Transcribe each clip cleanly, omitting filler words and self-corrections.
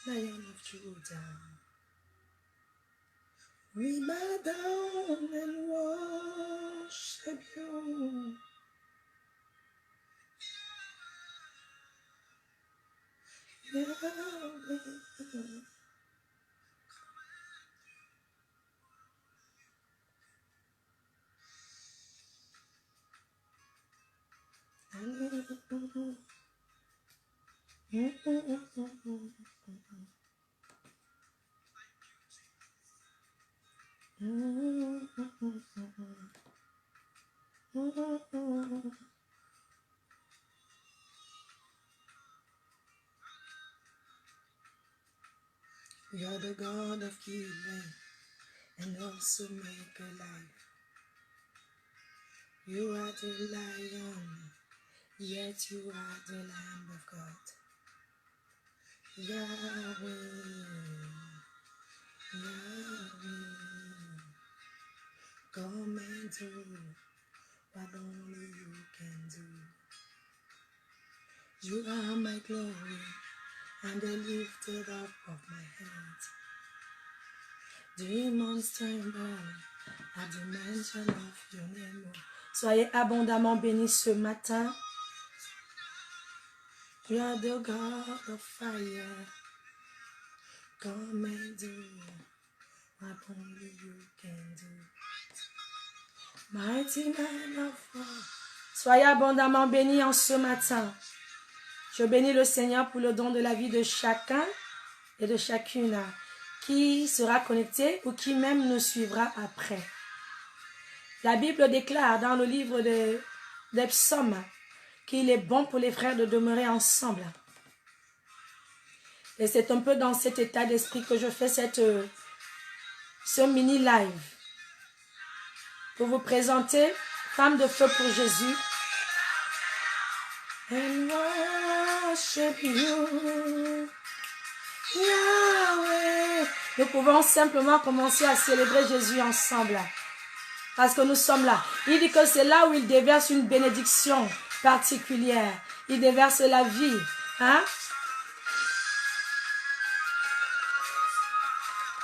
Lion of Judah. We bow down and worship you. Yahweh. You're the God of healing and also make alive. You are the lion, yet you are the Lamb of God. Yahweh, Yahweh, come and do what only you can do. You are my glory and the lifted up of my head. Demons tremble at the mention of your name. Soyez abondamment bénis ce matin. You are the God of fire. Come and do what only you can do. Mighty man of war. Soyez abondamment bénis en ce matin. Je bénis le Seigneur pour le don de la vie de chacun et de chacune qui sera connecté ou qui même nous suivra après. La Bible déclare dans le livre des psaumes qu'il est bon pour les frères de demeurer ensemble. Et c'est un peu dans cet état d'esprit que je fais ce mini live pour vous présenter Femme de feu pour Jésus. And worship you, Yahweh. Nous pouvons simplement commencer à célébrer Jésus ensemble. Parce que nous sommes là. Il dit que c'est là où il déverse une bénédiction particulière. Il déverse la vie. Hein?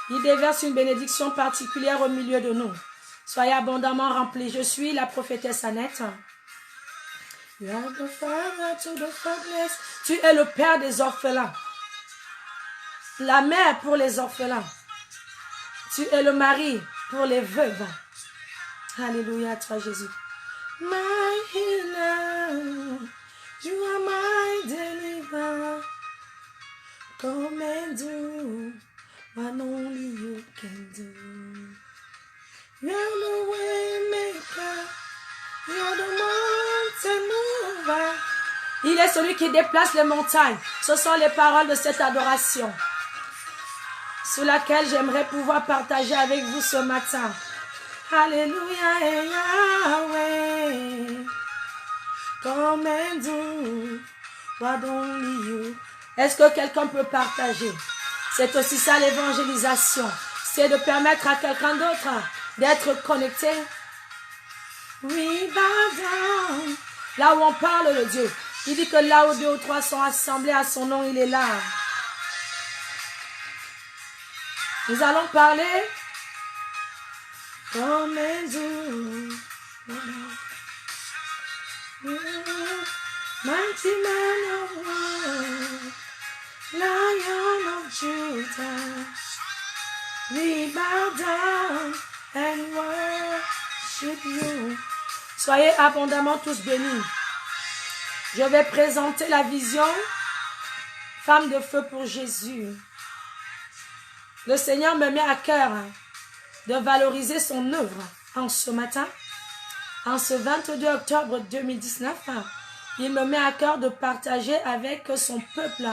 Il déverse une bénédiction particulière au milieu de nous. Soyez abondamment remplis. Je suis la prophétesse Annette. You are the father to the fatherless. Tu es le père des orphelins. La mère pour les orphelins. Tu es le mari pour les veuves. Alléluia, toi Jésus. My healer, you are my deliverer. Come and do what only you can do. You are the way maker. You are the mountain mover. Il est celui qui déplace les montagnes. Ce sont les paroles de cette adoration sous laquelle j'aimerais pouvoir partager avec vous ce matin. Alléluia et Yahweh. Come and do what only you. Est-ce que quelqu'un peut partager? C'est aussi ça l'évangélisation. C'est de permettre à quelqu'un d'autre d'être connecté. We bow down. Là où on parle de Dieu. Il dit que là où 2 ou 3 sont assemblés à son nom, il est là. Nous allons parler. Come and do. Mighty man of war. Lion of Judah. We bow down and worship you. Soyez abondamment tous bénis. Je vais présenter la vision Femme de feu pour Jésus. Le Seigneur me met à cœur de valoriser son œuvre en ce matin. En ce 22 octobre 2019, il me met à cœur de partager avec son peuple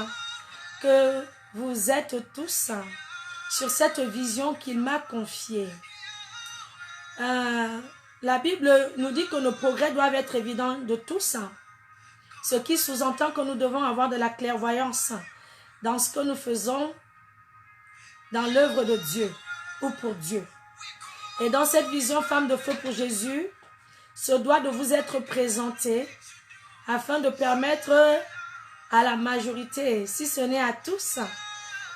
que vous êtes tous sur cette vision qu'il m'a confiée. La Bible nous dit que nos progrès doivent être évidents de tous, ce qui sous-entend que nous devons avoir de la clairvoyance dans ce que nous faisons dans l'œuvre de Dieu ou pour Dieu. Et dans cette vision Femme de feu pour Jésus, ce doit de vous être présenté afin de permettre à la majorité, si ce n'est à tous,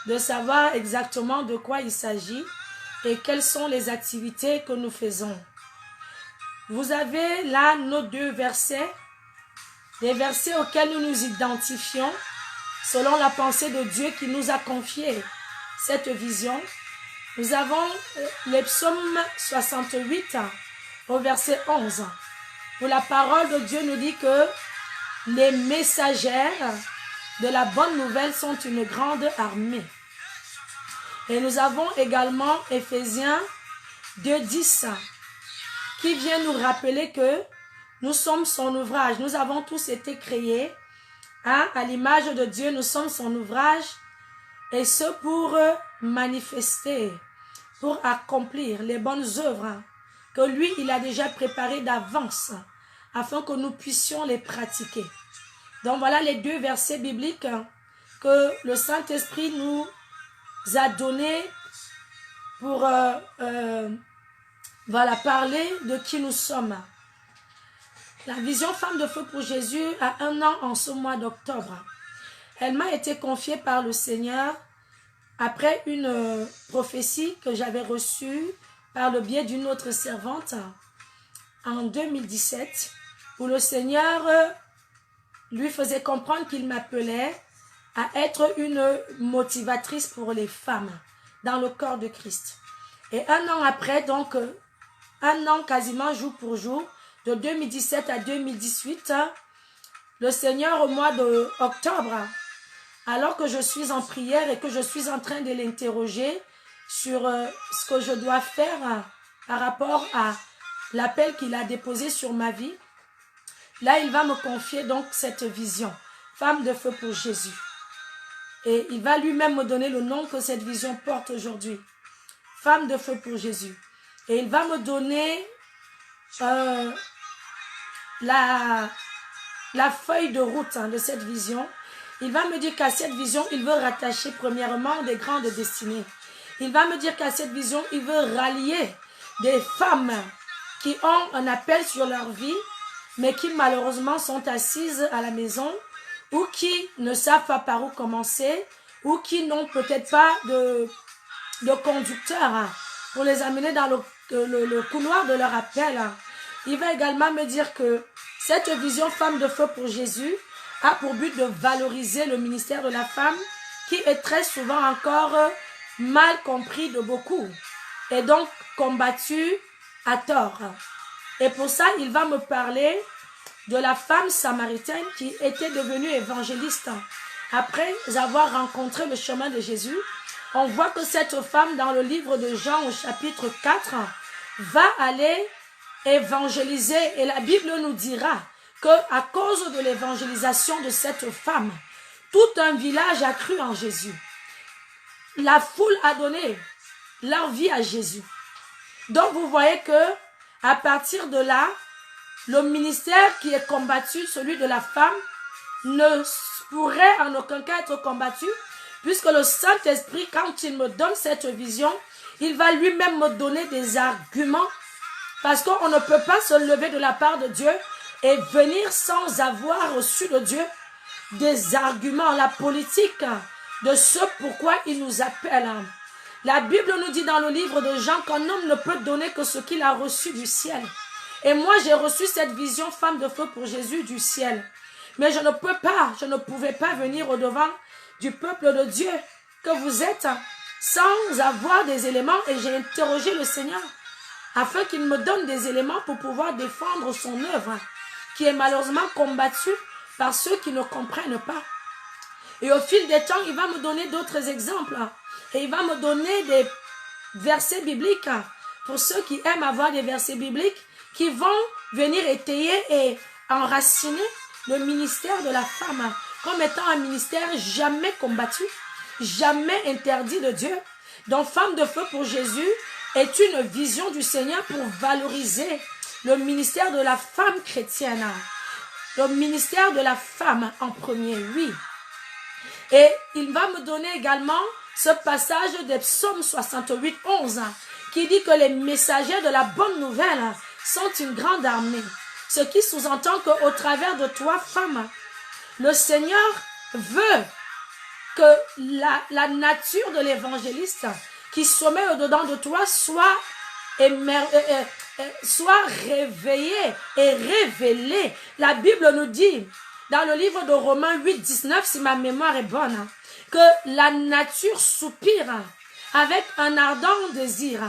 de savoir exactement de quoi il s'agit et quelles sont les activités que nous faisons. Vous avez là nos deux versets, des versets auxquels nous nous identifions selon la pensée de Dieu qui nous a confié cette vision. Nous avons les psaumes 68 au verset 11, où la parole de Dieu nous dit que les messagères de la bonne nouvelle sont une grande armée. Et nous avons également Éphésiens 2:10 qui vient nous rappeler que nous sommes son ouvrage. Nous avons tous été créés à l'image de Dieu. Nous sommes son ouvrage et ce pour manifester, pour accomplir les bonnes œuvres que lui, il a déjà préparées d'avance afin que nous puissions les pratiquer. Donc voilà les deux versets bibliques que le Saint-Esprit nous a donnés pour voilà, parler de qui nous sommes. La vision Femme de Feu pour Jésus a 1 an en ce mois d'octobre. Elle m'a été confiée par le Seigneur après une prophétie que j'avais reçue par le biais d'une autre servante en 2017, où le Seigneur lui faisait comprendre qu'il m'appelait à être une motivatrice pour les femmes dans le corps de Christ. Et 1 an après, donc 1 an quasiment jour pour jour, de 2017 à 2018, le Seigneur au mois d'octobre, alors que je suis en prière et que je suis en train de l'interroger sur ce que je dois faire par rapport à l'appel qu'il a déposé sur ma vie, là il va me confier donc cette vision, Femme de Feu pour Jésus. Et il va lui-même me donner le nom que cette vision porte aujourd'hui, Femme de Feu pour Jésus. Et il va me donner la feuille de route de cette vision. Il va me dire qu'à cette vision, il veut rattacher premièrement des grandes destinées. Il va me dire qu'à cette vision, il veut rallier des femmes qui ont un appel sur leur vie, mais qui malheureusement sont assises à la maison ou qui ne savent pas par où commencer ou qui n'ont peut-être pas de conducteur pour les amener dans le couloir de leur appel. Il va également me dire que cette vision Femme de Feu pour Jésus a pour but de valoriser le ministère de la femme qui est très souvent encore mal compris de beaucoup et donc combattu à tort. Et pour ça, il va me parler de la femme samaritaine qui était devenue évangéliste. Après avoir rencontré le chemin de Jésus, on voit que cette femme, dans le livre de Jean au chapitre 4, va aller évangéliser. Et la Bible nous dira qu'à cause de l'évangélisation de cette femme, tout un village a cru en Jésus. La foule a donné leur vie à Jésus. Donc vous voyez que à partir de là, le ministère qui est combattu, celui de la femme, ne pourrait en aucun cas être combattu, puisque le Saint-Esprit, quand il me donne cette vision, il va lui-même me donner des arguments, parce qu'on ne peut pas se lever de la part de Dieu et venir sans avoir reçu de Dieu des arguments, la politique de ce pourquoi il nous appelle. La Bible nous dit dans le livre de Jean qu'un homme ne peut donner que ce qu'il a reçu du ciel. Et moi, j'ai reçu cette vision Femme de Feu pour Jésus du ciel. Mais je ne pouvais pas venir au-devant du peuple de Dieu que vous êtes sans avoir des éléments. Et j'ai interrogé le Seigneur afin qu'il me donne des éléments pour pouvoir défendre son œuvre qui est malheureusement combattue par ceux qui ne comprennent pas. Et au fil des temps, il va me donner d'autres exemples. Et il va me donner des versets bibliques pour ceux qui aiment avoir des versets bibliques qui vont venir étayer et enraciner le ministère de la femme comme étant un ministère jamais combattu, jamais interdit de Dieu. Donc, Femme de Feu pour Jésus est une vision du Seigneur pour valoriser le ministère de la femme chrétienne. Le ministère de la femme en premier, oui. Et il va me donner également ce passage des psaumes 68, 11, qui dit que les messagers de la bonne nouvelle sont une grande armée. Ce qui sous-entend qu'au travers de toi, femme, le Seigneur veut que la nature de l'évangéliste qui sommeille au-dedans de toi soit réveillée et révélée. La Bible nous dit, dans le livre de Romains 8, 19, si ma mémoire est bonne, que la nature soupire avec un ardent désir,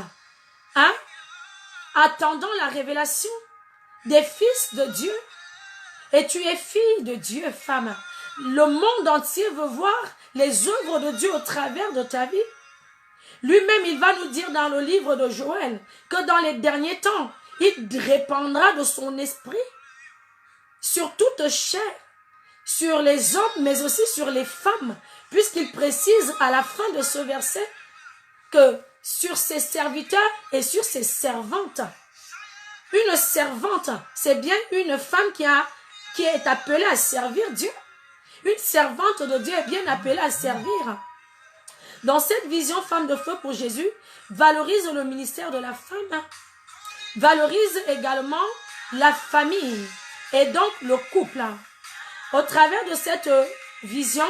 attendant la révélation des fils de Dieu. Et tu es fille de Dieu, femme. Le monde entier veut voir les œuvres de Dieu au travers de ta vie. Lui-même, il va nous dire dans le livre de Joël que dans les derniers temps, il répandra de son esprit sur toute chair, sur les hommes, mais aussi sur les femmes, puisqu'il précise à la fin de ce verset que sur ses serviteurs et sur ses servantes. Une servante, c'est bien une femme qui est appelée à servir Dieu. Une servante de Dieu est bien appelée à servir. Dans cette vision, femme de feu pour Jésus, valorise le ministère de la femme, valorise également la famille et donc le couple. Au travers de cette vision,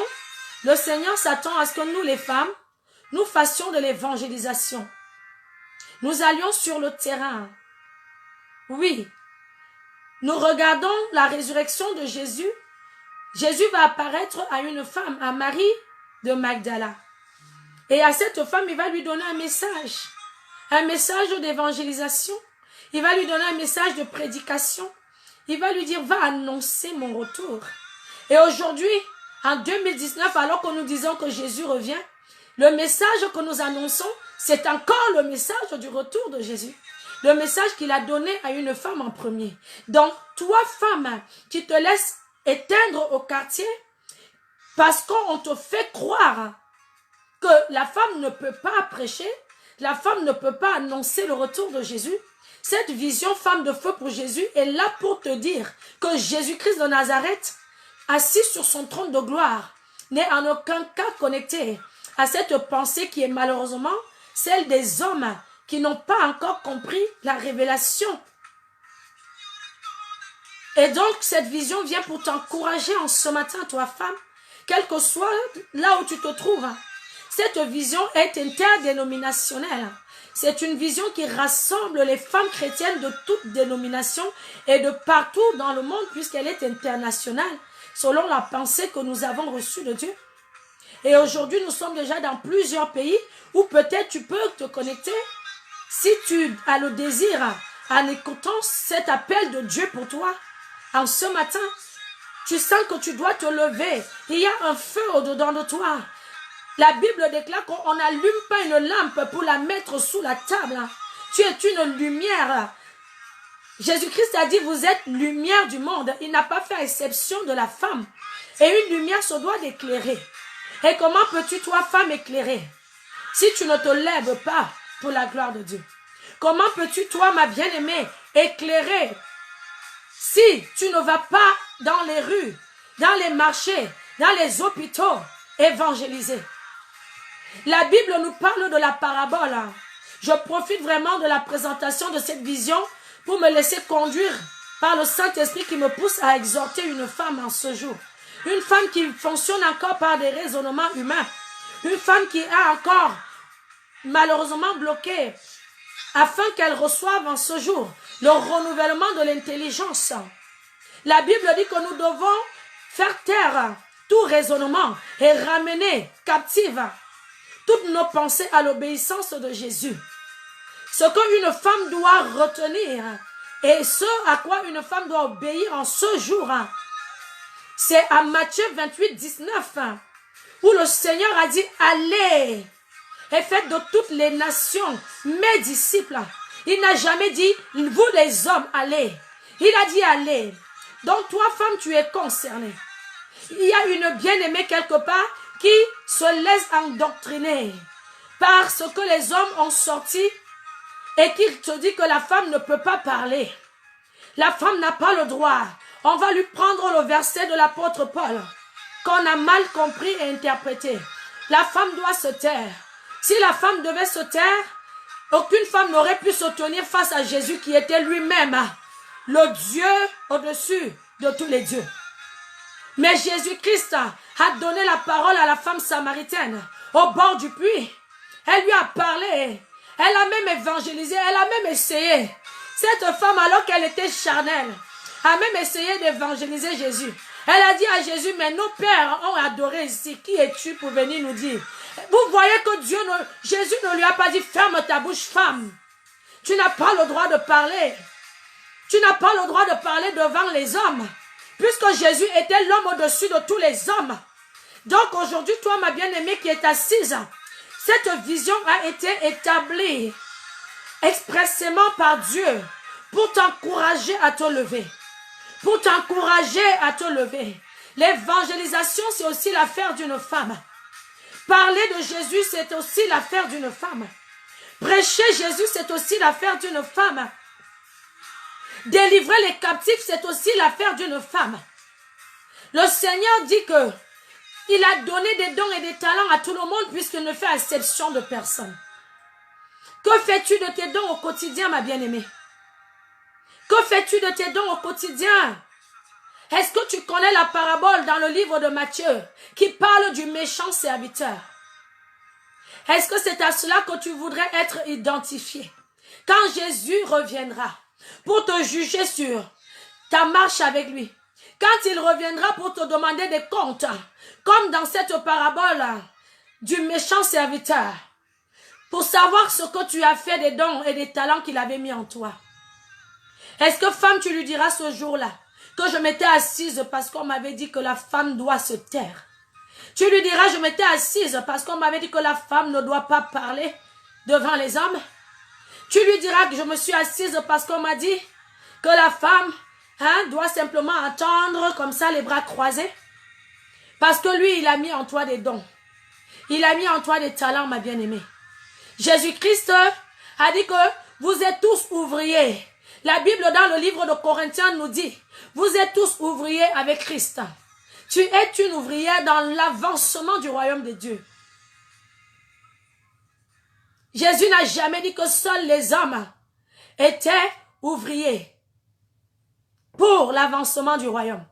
le Seigneur s'attend à ce que nous, les femmes, nous fassions de l'évangélisation. Nous allions sur le terrain. Oui, nous regardons la résurrection de Jésus. Jésus va apparaître à une femme, à Marie de Magdala. Et à cette femme, il va lui donner un message d'évangélisation. Il va lui donner un message de prédication. Il va lui dire, va annoncer mon retour. Et aujourd'hui, en 2019, alors que nous disons que Jésus revient, le message que nous annonçons, c'est encore le message du retour de Jésus. Le message qu'il a donné à une femme en premier. Donc, toi, femme, qui te laisses éteindre au quartier, parce qu'on te fait croire que la femme ne peut pas prêcher, la femme ne peut pas annoncer le retour de Jésus. Cette vision femme de feu pour Jésus est là pour te dire que Jésus-Christ de Nazareth, assis sur son trône de gloire, n'est en aucun cas connecté à cette pensée qui est malheureusement celle des hommes qui n'ont pas encore compris la révélation. Et donc, cette vision vient pour t'encourager en ce matin, toi femme, quel que soit là où tu te trouves. Cette vision est interdénominationnelle. C'est une vision qui rassemble les femmes chrétiennes de toutes dénominations et de partout dans le monde puisqu'elle est internationale, selon la pensée que nous avons reçue de Dieu. Et aujourd'hui, nous sommes déjà dans plusieurs pays où peut-être tu peux te connecter si tu as le désir en écoutant cet appel de Dieu pour toi. En ce matin, tu sens que tu dois te lever. Il y a un feu au-dedans de toi. La Bible déclare qu'on n'allume pas une lampe pour la mettre sous la table. Tu es une lumière. Jésus-Christ a dit, vous êtes lumière du monde. Il n'a pas fait exception de la femme. Et une lumière se doit d'éclairer. Et comment peux-tu, toi, femme, éclairer si tu ne te lèves pas pour la gloire de Dieu? Comment peux-tu, toi, ma bien-aimée, éclairer si tu ne vas pas dans les rues, dans les marchés, dans les hôpitaux, évangéliser? La Bible nous parle de la parabole. Je profite vraiment de la présentation de cette vision pour me laisser conduire par le Saint-Esprit qui me pousse à exhorter une femme en ce jour. Une femme qui fonctionne encore par des raisonnements humains. Une femme qui est encore malheureusement bloquée afin qu'elle reçoive en ce jour le renouvellement de l'intelligence. La Bible dit que nous devons faire taire tout raisonnement et ramener captive toutes nos pensées à l'obéissance de Jésus. Ce qu'une femme doit retenir et ce à quoi une femme doit obéir en ce jour, c'est à Matthieu 28, 19, où le Seigneur a dit, allez et faites de toutes les nations mes disciples. Il n'a jamais dit, vous les hommes, allez. Il a dit, allez. Donc toi, femme, tu es concernée. Il y a une bien-aimée quelque part qui se laisse endoctriner par ce que les hommes ont sorti et qui te dit que la femme ne peut pas parler. La femme n'a pas le droit. On va lui prendre le verset de l'apôtre Paul qu'on a mal compris et interprété. La femme doit se taire. Si la femme devait se taire, aucune femme n'aurait pu se tenir face à Jésus qui était lui-même le Dieu au-dessus de tous les dieux. Mais Jésus-Christ a donné la parole à la femme samaritaine au bord du puits. Elle lui a parlé. Elle a même évangélisé. Elle a même essayé. Cette femme, alors qu'elle était charnelle, a même essayé d'évangéliser Jésus. Elle a dit à Jésus, mais nos pères ont adoré ici. Qui es-tu pour venir nous dire? Vous voyez que Jésus ne lui a pas dit, ferme ta bouche, femme. Tu n'as pas le droit de parler. Tu n'as pas le droit de parler devant les hommes. Puisque Jésus était l'homme au-dessus de tous les hommes. Donc aujourd'hui, toi, ma bien-aimée qui est assise, cette vision a été établie expressément par Dieu pour t'encourager à te lever. Pour t'encourager à te lever. L'évangélisation, c'est aussi l'affaire d'une femme. Parler de Jésus, c'est aussi l'affaire d'une femme. Prêcher Jésus, c'est aussi l'affaire d'une femme. Délivrer les captifs, c'est aussi l'affaire d'une femme. Le Seigneur dit que il a donné des dons et des talents à tout le monde puisqu'il ne fait exception de personne. Que fais-tu de tes dons au quotidien, ma bien-aimée? Que fais-tu de tes dons au quotidien? Est-ce que tu connais la parabole dans le livre de Matthieu qui parle du méchant serviteur? Est-ce que c'est à cela que tu voudrais être identifié? Quand Jésus reviendra pour te juger sur ta marche avec lui, quand il reviendra pour te demander des comptes, comme dans cette parabole du méchant serviteur, pour savoir ce que tu as fait des dons et des talents qu'il avait mis en toi. Est-ce que femme, tu lui diras ce jour-là que je m'étais assise parce qu'on m'avait dit que la femme doit se taire? Tu lui diras, je m'étais assise parce qu'on m'avait dit que la femme ne doit pas parler devant les hommes? Tu lui diras que je me suis assise parce qu'on m'a dit que la femme doit simplement attendre comme ça les bras croisés? Parce que lui, il a mis en toi des dons. Il a mis en toi des talents, ma bien-aimée. Jésus-Christ a dit que vous êtes tous ouvriers. La Bible dans le livre de Corinthiens nous dit, vous êtes tous ouvriers avec Christ. Tu es une ouvrière dans l'avancement du royaume de Dieu. Jésus n'a jamais dit que seuls les hommes étaient ouvriers pour l'avancement du royaume.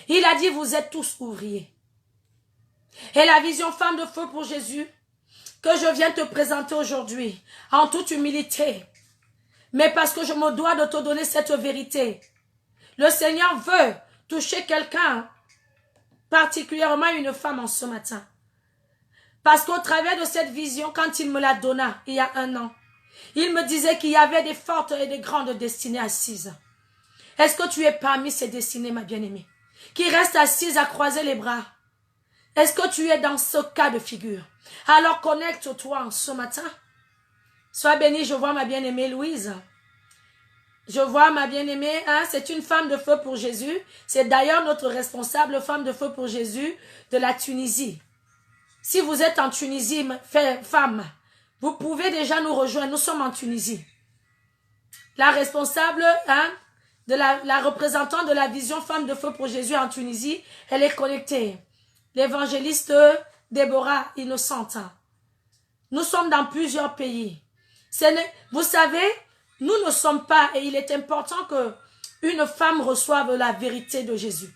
Il a dit, vous êtes tous ouvriers. Et la vision femme de feu pour Jésus, que je viens te présenter aujourd'hui, en toute humilité, mais parce que je me dois de te donner cette vérité. Le Seigneur veut toucher quelqu'un, particulièrement une femme en ce matin. Parce qu'au travers de cette vision, quand il me la donna, il y a 1 an, il me disait qu'il y avait des fortes et des grandes destinées assises. Est-ce que tu es parmi ces destinées, ma bien-aimée, qui restent assises à croiser les bras? Est-ce que tu es dans ce cas de figure? Alors connecte-toi ce matin. Sois bénie, je vois ma bien-aimée Louise. Je vois ma bien-aimée, c'est une femme de feu pour Jésus. C'est d'ailleurs notre responsable femme de feu pour Jésus de la Tunisie. Si vous êtes en Tunisie, femme, vous pouvez déjà nous rejoindre. Nous sommes en Tunisie. La responsable, de la représentante de la vision femme de feu pour Jésus en Tunisie, elle est connectée. L'évangéliste Déborah Innocente. Nous sommes dans plusieurs pays. Vous savez, nous ne sommes pas, et il est important que une femme reçoive la vérité de Jésus.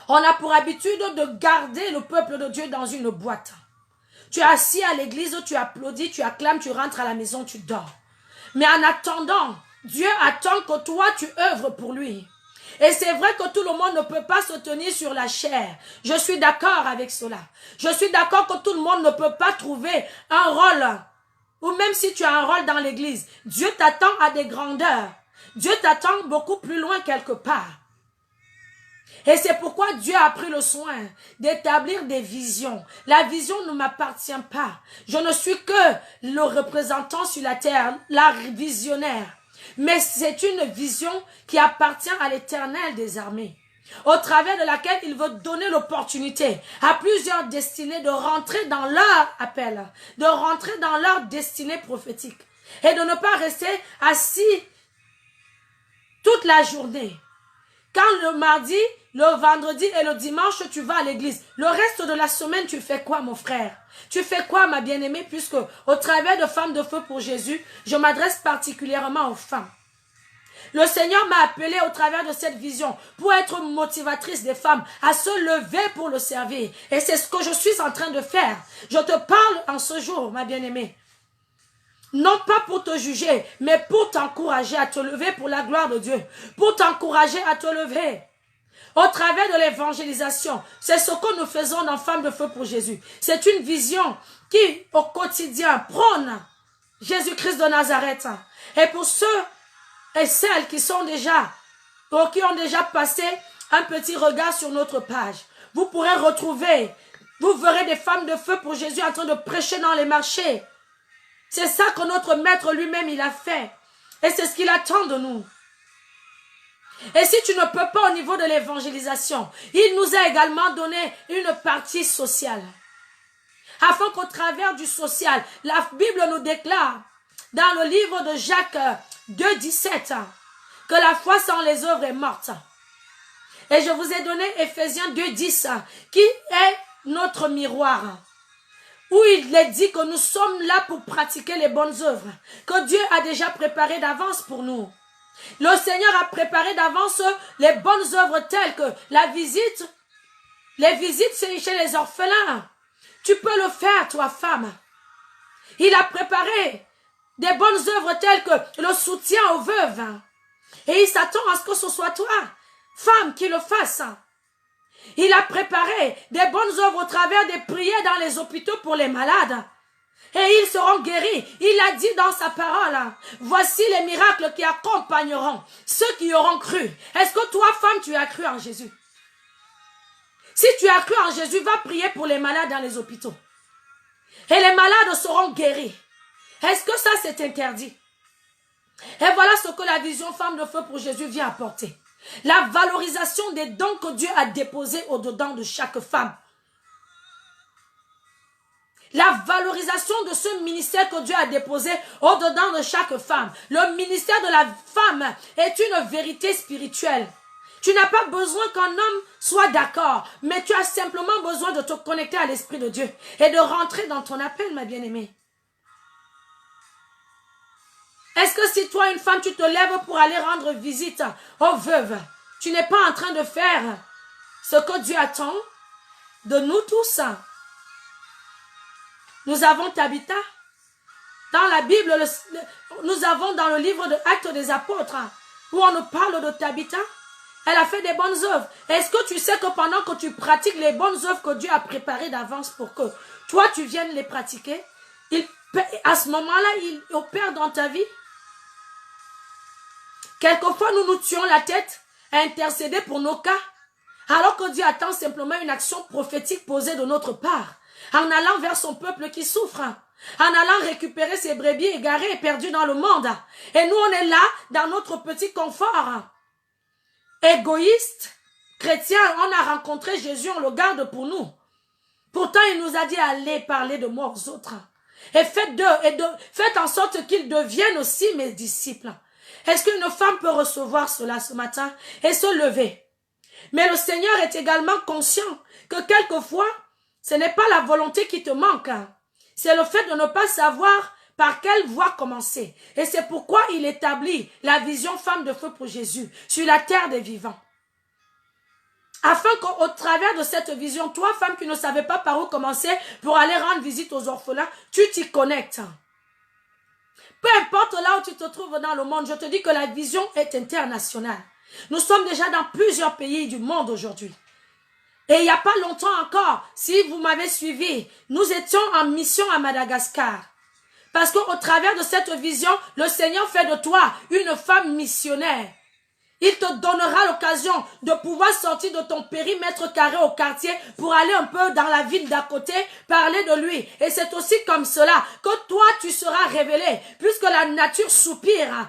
On a pour habitude de garder le peuple de Dieu dans une boîte. Tu es assis à l'église, tu applaudis, tu acclames, tu rentres à la maison, tu dors. Mais en attendant, Dieu attend que toi tu œuvres pour lui. Et c'est vrai que tout le monde ne peut pas se tenir sur la chair. Je suis d'accord avec cela. Je suis d'accord que tout le monde ne peut pas trouver un rôle. Ou même si tu as un rôle dans l'église, Dieu t'attend à des grandeurs. Dieu t'attend beaucoup plus loin quelque part. Et c'est pourquoi Dieu a pris le soin d'établir des visions. La vision ne m'appartient pas. Je ne suis que le représentant sur la terre, la visionnaire. Mais c'est une vision qui appartient à l'Éternel des armées, au travers de laquelle il veut donner l'opportunité à plusieurs destinés de rentrer dans leur appel, de rentrer dans leur destinée prophétique et de ne pas rester assis toute la journée. Quand le mardi, le vendredi et le dimanche, tu vas à l'église, le reste de la semaine, tu fais quoi, mon frère? Tu fais quoi, ma bien-aimée? Puisque au travers de Femmes de Feu pour Jésus, je m'adresse particulièrement aux femmes. Le Seigneur m'a appelé au travers de cette vision pour être motivatrice des femmes à se lever pour le servir. Et c'est ce que je suis en train de faire. Je te parle en ce jour, ma bien-aimée. Non pas pour te juger, mais pour t'encourager à te lever pour la gloire de Dieu. Pour t'encourager à te lever. Au travers de l'évangélisation, c'est ce que nous faisons dans Femmes de Feu pour Jésus. C'est une vision qui, au quotidien, prône Jésus-Christ de Nazareth. Et pour ceux et celles qui sont déjà, ou qui ont déjà passé un petit regard sur notre page, vous pourrez retrouver, vous verrez des femmes de feu pour Jésus en train de prêcher dans les marchés. C'est ça que notre maître lui-même, il a fait. Et c'est ce qu'il attend de nous. Et si tu ne peux pas au niveau de l'évangélisation, il nous a également donné une partie sociale. Afin qu'au travers du social, la Bible nous déclare dans le livre de Jacques 2,17 que la foi sans les œuvres est morte. Et je vous ai donné Éphésiens 2,10 qui est notre miroir, où il est dit que nous sommes là pour pratiquer les bonnes œuvres, que Dieu a déjà préparé d'avance pour nous. Le Seigneur a préparé d'avance les bonnes œuvres telles que la visite, les visites chez les orphelins. Tu peux le faire, toi, femme. Il a préparé des bonnes œuvres telles que le soutien aux veuves. Et il s'attend à ce que ce soit toi, femme, qui le fasse. Il a préparé des bonnes œuvres au travers des prières dans les hôpitaux pour les malades. Et ils seront guéris. Il a dit dans sa parole, voici les miracles qui accompagneront ceux qui auront cru. Est-ce que toi, femme, tu as cru en Jésus? Si tu as cru en Jésus, va prier pour les malades dans les hôpitaux. Et les malades seront guéris. Est-ce que ça, c'est interdit? Et voilà ce que la vision Femme de Feu pour Jésus vient apporter. La valorisation des dons que Dieu a déposés au-dedans de chaque femme. La valorisation de ce ministère que Dieu a déposé au-dedans de chaque femme. Le ministère de la femme est une vérité spirituelle. Tu n'as pas besoin qu'un homme soit d'accord, mais tu as simplement besoin de te connecter à l'Esprit de Dieu et de rentrer dans ton appel, ma bien-aimée. Est-ce que si toi, une femme, tu te lèves pour aller rendre visite aux veuves, tu n'es pas en train de faire ce que Dieu attend de nous tous? Nous avons Tabitha. Dans la Bible, nous avons dans le livre de Actes des Apôtres, où on nous parle de Tabitha. Elle a fait des bonnes œuvres. Est-ce que tu sais que pendant que tu pratiques les bonnes œuvres que Dieu a préparées d'avance pour que toi, tu viennes les pratiquer, à ce moment-là, il opère dans ta vie? Quelquefois, nous nous tuons la tête à intercéder pour nos cas, alors que Dieu attend simplement une action prophétique posée de notre part, en allant vers son peuple qui souffre, en allant récupérer ses brebis égarées et perdues dans le monde. Et nous, on est là, dans notre petit confort. Égoïste, chrétien, on a rencontré Jésus, on le garde pour nous. Pourtant, il nous a dit, allez parler de moi aux autres. Et faites en sorte qu'ils deviennent aussi mes disciples. Est-ce qu'une femme peut recevoir cela ce matin et se lever? Mais le Seigneur est également conscient que quelquefois, ce n'est pas la volonté qui te manque. C'est le fait de ne pas savoir par quelle voie commencer. Et c'est pourquoi il établit la vision Femme de Feu pour Jésus sur la terre des vivants. Afin qu'au travers de cette vision, toi, femme qui ne savais pas par où commencer pour aller rendre visite aux orphelins, tu t'y connectes. Peu importe là où tu te trouves dans le monde, je te dis que la vision est internationale. Nous sommes déjà dans plusieurs pays du monde aujourd'hui. Et il n'y a pas longtemps encore, si vous m'avez suivi, nous étions en mission à Madagascar. Parce qu'au travers de cette vision, le Seigneur fait de toi une femme missionnaire. Il te donnera l'occasion de pouvoir sortir de ton périmètre carré au quartier pour aller un peu dans la ville d'à côté, parler de lui. Et c'est aussi comme cela que toi, tu seras révélé, puisque la nature soupire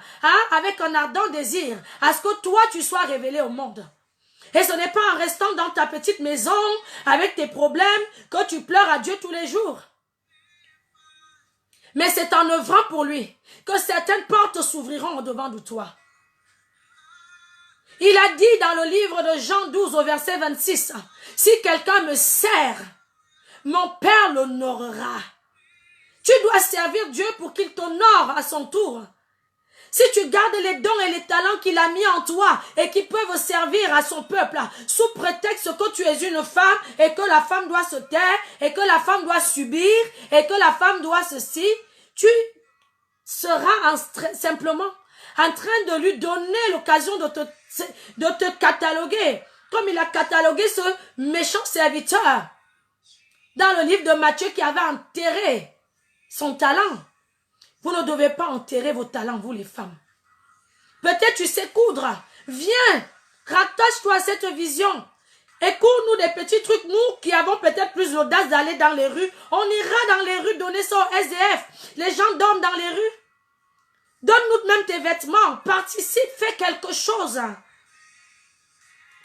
avec un ardent désir à ce que toi, tu sois révélé au monde. Et ce n'est pas en restant dans ta petite maison avec tes problèmes que tu pleures à Dieu tous les jours. Mais c'est en œuvrant pour lui que certaines portes s'ouvriront au-devant de toi. Il a dit dans le livre de Jean 12 au verset 26, « Si quelqu'un me sert, mon Père l'honorera. » Tu dois servir Dieu pour qu'il t'honore à son tour. Si tu gardes les dons et les talents qu'il a mis en toi et qui peuvent servir à son peuple, sous prétexte que tu es une femme et que la femme doit se taire et que la femme doit subir et que la femme doit ceci, tu seras simplement en train de lui donner l'occasion de te cataloguer, comme il a catalogué ce méchant serviteur dans le livre de Matthieu qui avait enterré son talent. Vous ne devez pas enterrer vos talents, vous les femmes. Peut-être tu sais coudre. Viens, rattache-toi à cette vision. Et cours-nous des petits trucs, nous qui avons peut-être plus l'audace d'aller dans les rues. On ira dans les rues donner ça au SDF. Les gens dorment dans les rues. Donne-nous même tes vêtements. Participe, fais quelque chose.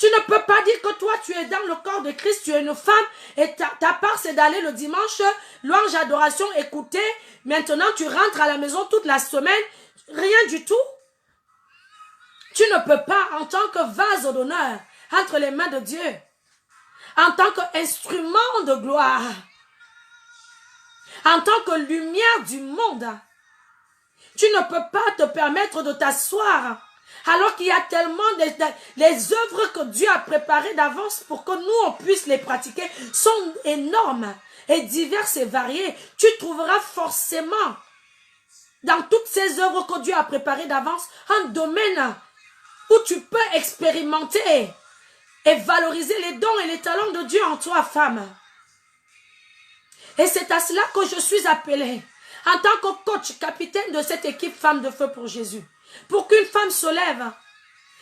Tu ne peux pas dire que toi, tu es dans le corps de Christ, tu es une femme, et ta part, c'est d'aller le dimanche, louange, adoration, écouter. Maintenant, tu rentres à la maison toute la semaine, rien du tout. Tu ne peux pas, en tant que vase d'honneur, entre les mains de Dieu, en tant qu'instrument de gloire, en tant que lumière du monde, tu ne peux pas te permettre de t'asseoir alors qu'il y a tellement les œuvres que Dieu a préparées d'avance pour que nous, on puisse les pratiquer, sont énormes et diverses et variées. Tu trouveras forcément dans toutes ces œuvres que Dieu a préparées d'avance un domaine où tu peux expérimenter et valoriser les dons et les talents de Dieu en toi, femme. Et c'est à cela que je suis appelée en tant que coach, capitaine de cette équipe Femmes de Feu pour Jésus. Pour qu'une femme se lève,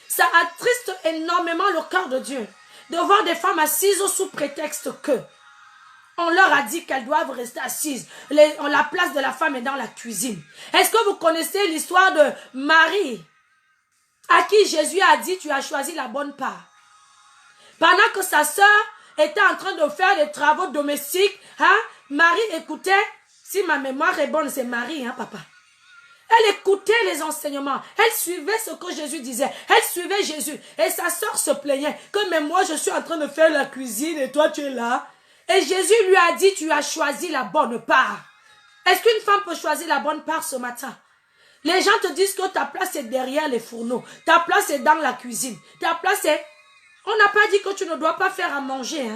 ça attriste énormément le cœur de Dieu de voir des femmes assises sous prétexte que on leur a dit qu'elles doivent rester assises. La place de la femme est dans la cuisine. Est-ce que vous connaissez l'histoire de Marie, à qui Jésus a dit, tu as choisi la bonne part? Pendant que sa sœur était en train de faire des travaux domestiques, Marie écoutait, si ma mémoire est bonne, c'est Marie, papa. Elle écoutait les enseignements. Elle suivait ce que Jésus disait. Elle suivait Jésus. Et sa sœur se plaignait que mais moi je suis en train de faire la cuisine et toi tu es là. Et Jésus lui a dit tu as choisi la bonne part. Est-ce qu'une femme peut choisir la bonne part ce matin? Les gens te disent que ta place est derrière les fourneaux. Ta place est dans la cuisine. Ta place est... On n'a pas dit que tu ne dois pas faire à manger.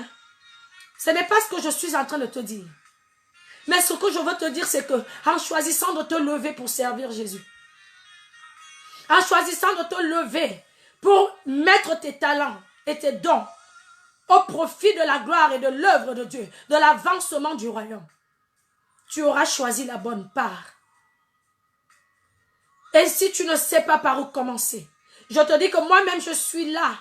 Ce n'est pas ce que je suis en train de te dire. Mais ce que je veux te dire, c'est que en choisissant de te lever pour servir Jésus, en choisissant de te lever pour mettre tes talents et tes dons au profit de la gloire et de l'œuvre de Dieu, de l'avancement du royaume, tu auras choisi la bonne part. Et si tu ne sais pas par où commencer, je te dis que moi-même je suis là,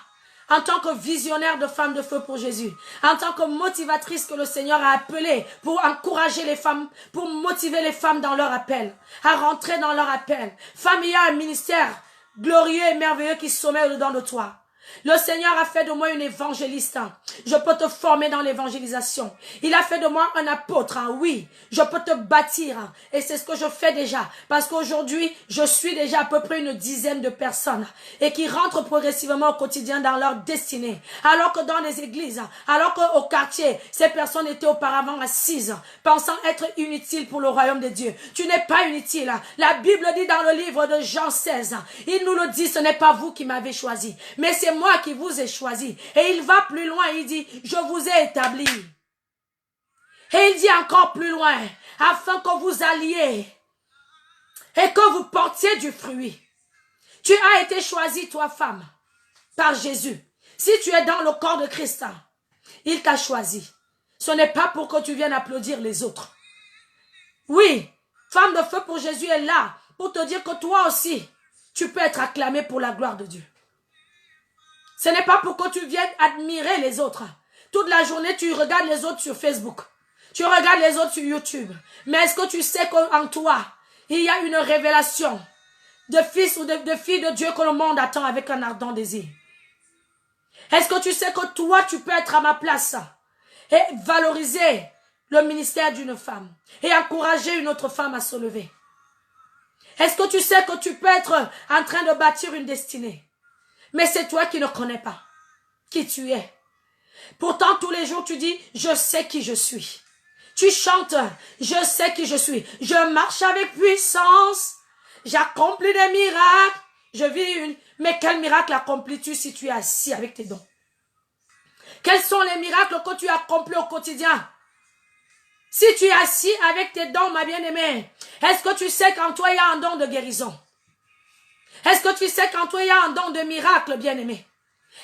en tant que visionnaire de Femmes de Feu pour Jésus, en tant que motivatrice que le Seigneur a appelée pour encourager les femmes, pour motiver les femmes dans leur appel, à rentrer dans leur appel. Femme, il y a un ministère glorieux et merveilleux qui sommeille au-dedans de toi. Le Seigneur a fait de moi une évangéliste. Je peux te former dans l'évangélisation. Il a fait de moi un apôtre. Oui, je peux te bâtir. Et c'est ce que je fais déjà. Parce qu'aujourd'hui, je suis déjà à peu près une dizaine de personnes. Et qui rentrent progressivement au quotidien dans leur destinée. Alors que dans les églises, alors qu'au quartier, ces personnes étaient auparavant assises, pensant être inutiles pour le royaume de Dieu. Tu n'es pas inutile. La Bible dit dans le livre de Jean 16, il nous le dit, ce n'est pas vous qui m'avez choisi, mais c'est moi qui vous ai choisi. Et il va plus loin, il dit, je vous ai établi. Et il dit encore plus loin, afin que vous alliez et que vous portiez du fruit. Tu as été choisi, toi femme, par Jésus. Si tu es dans le corps de Christ, il t'a choisi. Ce n'est pas pour que tu viennes applaudir les autres. Oui, Femme de Feu pour Jésus est là pour te dire que toi aussi, tu peux être acclamé pour la gloire de Dieu. Ce n'est pas pour que tu viennes admirer les autres. Toute la journée, tu regardes les autres sur Facebook. Tu regardes les autres sur YouTube. Mais est-ce que tu sais qu'en toi, il y a une révélation de fils ou de filles de Dieu que le monde attend avec un ardent désir? Est-ce que tu sais que toi, tu peux être à ma place et valoriser le ministère d'une femme et encourager une autre femme à se lever? Est-ce que tu sais que tu peux être en train de bâtir une destinée? Mais c'est toi qui ne connais pas qui tu es. Pourtant, tous les jours, tu dis, je sais qui je suis. Tu chantes, je sais qui je suis. Je marche avec puissance. J'accomplis des miracles. Je vis une. Mais quel miracle accomplis-tu si tu es assis avec tes dons? Quels sont les miracles que tu accomplis au quotidien? Si tu es assis avec tes dons, ma bien-aimée, est-ce que tu sais qu'en toi, il y a un don de guérison? Est-ce que tu sais qu'en toi, il y a un don de miracle, bien-aimé?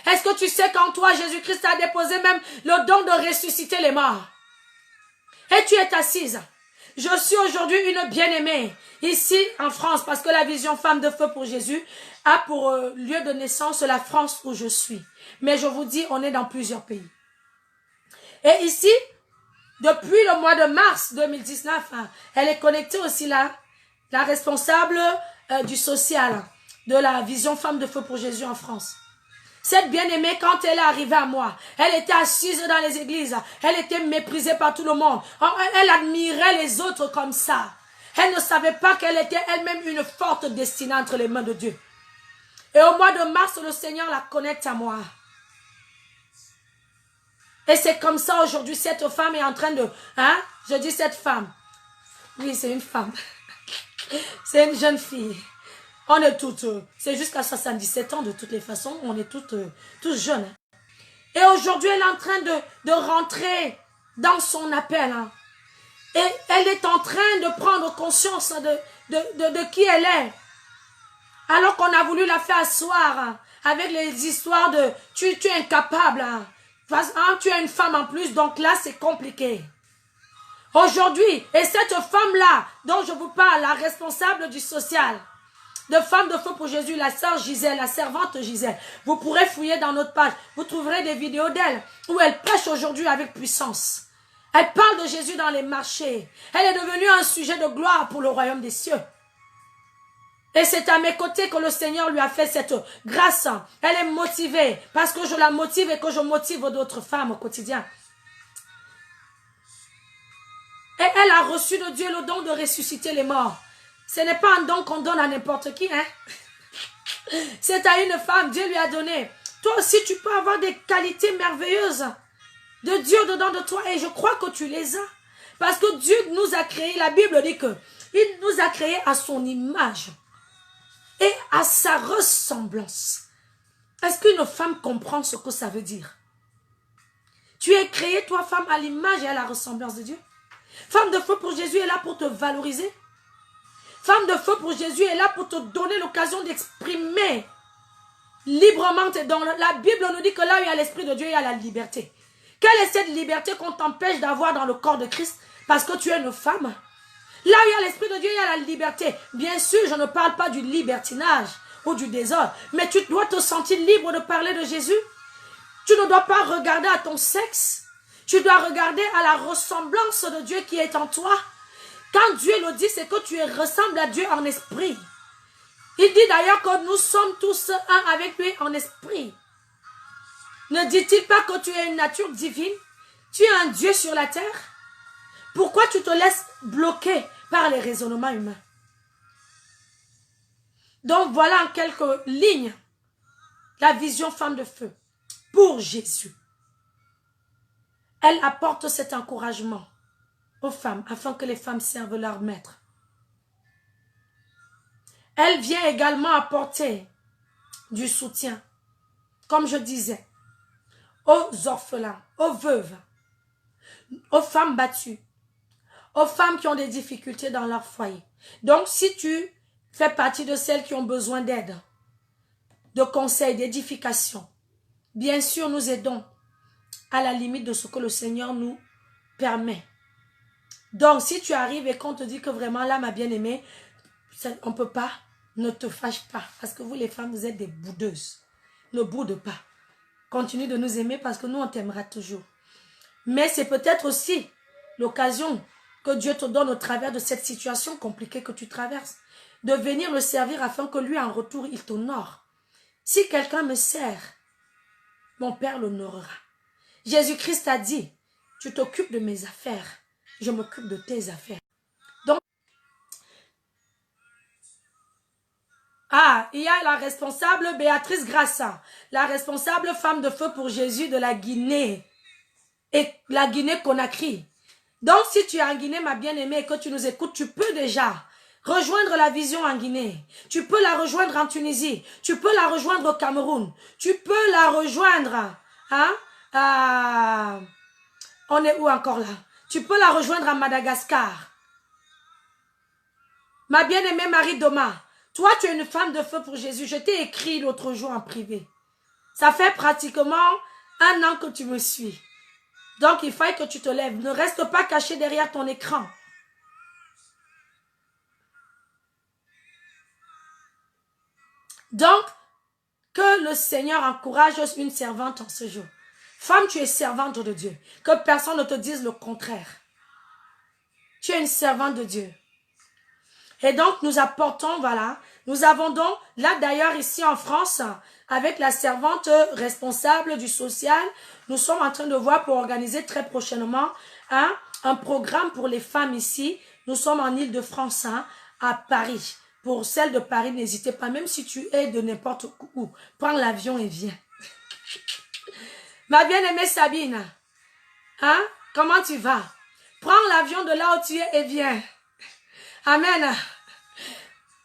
Est-ce que tu sais qu'en toi, Jésus-Christ a déposé même le don de ressusciter les morts? Et tu es assise. Je suis aujourd'hui une bien-aimée, ici en France, parce que la vision Femme de Feu pour Jésus a pour lieu de naissance la France où je suis. Mais je vous dis, on est dans plusieurs pays. Et ici, depuis le mois de mars 2019, elle est connectée aussi là, la responsable du social, de la vision Femme de Feu pour Jésus en France. Cette bien-aimée, quand elle est arrivée à moi, elle était assise dans les églises, elle était méprisée par tout le monde, elle admirait les autres comme ça. Elle ne savait pas qu'elle était elle-même une forte destinée entre les mains de Dieu. Et au mois de mars, le Seigneur la connecte à moi. Et c'est comme ça aujourd'hui, cette femme est en train de... Hein? Je dis cette femme. Oui, c'est une femme. C'est une jeune fille. On est toutes... c'est jusqu'à 77 ans de toutes les façons. On est toutes jeunes. Et aujourd'hui, elle est en train de rentrer dans son appel. Hein. Et elle est en train de prendre conscience de qui elle est. Alors qu'on a voulu la faire asseoir hein, avec les histoires de... Tu es incapable. Hein. Tu es une femme en plus, donc là, c'est compliqué. Aujourd'hui, et cette femme-là, dont je vous parle, la responsable du social, de Femme de Feu pour Jésus, la sœur Gisèle, la servante Gisèle, vous pourrez fouiller dans notre page, vous trouverez des vidéos d'elle, où elle prêche aujourd'hui avec puissance. Elle parle de Jésus dans les marchés. Elle est devenue un sujet de gloire pour le royaume des cieux. Et c'est à mes côtés que le Seigneur lui a fait cette grâce. Elle est motivée parce que je la motive et que je motive d'autres femmes au quotidien. Et elle a reçu de Dieu le don de ressusciter les morts. Ce n'est pas un don qu'on donne à n'importe qui. Hein? C'est à une femme, Dieu lui a donné. Toi aussi, tu peux avoir des qualités merveilleuses de Dieu dedans de toi. Et je crois que tu les as. Parce que Dieu nous a créés, la Bible dit que il nous a créés à son image. Et à sa ressemblance. Est-ce qu'une femme comprend ce que ça veut dire? Tu es créée, toi, femme, à l'image et à la ressemblance de Dieu. Femme de Feu pour Jésus est là pour te valoriser. Femme de Feu pour Jésus est là pour te donner l'occasion d'exprimer librement tes dons. La Bible nous dit que là où il y a l'Esprit de Dieu, il y a la liberté. Quelle est cette liberté qu'on t'empêche d'avoir dans le corps de Christ? Parce que tu es une femme. Là où il y a l'Esprit de Dieu, il y a la liberté. Bien sûr, je ne parle pas du libertinage ou du désordre. Mais tu dois te sentir libre de parler de Jésus. Tu ne dois pas regarder à ton sexe. Tu dois regarder à la ressemblance de Dieu qui est en toi. Quand Dieu le dit, c'est que tu ressembles à Dieu en esprit. Il dit d'ailleurs que nous sommes tous un avec lui en esprit. Ne dit-il pas que tu es une nature divine? Tu es un Dieu sur la terre? Pourquoi tu te laisses bloquer par les raisonnements humains? Donc voilà en quelques lignes la vision Femme de Feu pour Jésus. Elle apporte cet encouragement aux femmes afin que les femmes servent leur maître. Elle vient également apporter du soutien, comme je disais, aux orphelins, aux veuves, aux femmes battues, aux femmes qui ont des difficultés dans leur foyer. Donc, si tu fais partie de celles qui ont besoin d'aide, de conseils, d'édification, bien sûr, nous aidons à la limite de ce que le Seigneur nous permet. Donc, si tu arrives et qu'on te dit que vraiment, là, ma bien-aimée, on ne peut pas, ne te fâche pas. Parce que vous, les femmes, vous êtes des boudeuses. Ne boude pas. Continue de nous aimer parce que nous, on t'aimera toujours. Mais c'est peut-être aussi l'occasion que Dieu te donne au travers de cette situation compliquée que tu traverses, de venir le servir afin que lui, en retour, il t'honore. Si quelqu'un me sert, mon Père l'honorera. Jésus-Christ a dit, tu t'occupes de mes affaires, je m'occupe de tes affaires. Donc, il y a la responsable Béatrice Grassa, la responsable Femme de Feu pour Jésus de la Guinée, et la Guinée-Conakry. Donc, si tu es en Guinée, ma bien-aimée, et que tu nous écoutes, tu peux déjà rejoindre la vision en Guinée. Tu peux la rejoindre en Tunisie. Tu peux la rejoindre au Cameroun. Tu peux la rejoindre. Hein, on est où encore là? Tu peux la rejoindre à Madagascar. Ma bien-aimée Marie Doma, toi tu es une femme de feu pour Jésus. Je t'ai écrit l'autre jour en privé. Ça fait pratiquement 1 an que tu me suis. Donc il faut que tu te lèves. Ne reste pas caché derrière ton écran. Donc, que le Seigneur encourage une servante en ce jour. Femme, tu es servante de Dieu. Que personne ne te dise le contraire. Tu es une servante de Dieu. Et donc, nous apportons, voilà, nous avons donc, là d'ailleurs, ici en France, avec la servante responsable du social, nous sommes en train de voir pour organiser très prochainement un programme pour les femmes ici. Nous sommes en Île-de-France, à Paris. Pour celles de Paris, n'hésitez pas, même si tu es de n'importe où, prends l'avion et viens. Ma bien-aimée Sabine, comment tu vas? Prends l'avion de là où tu es et viens. Amen.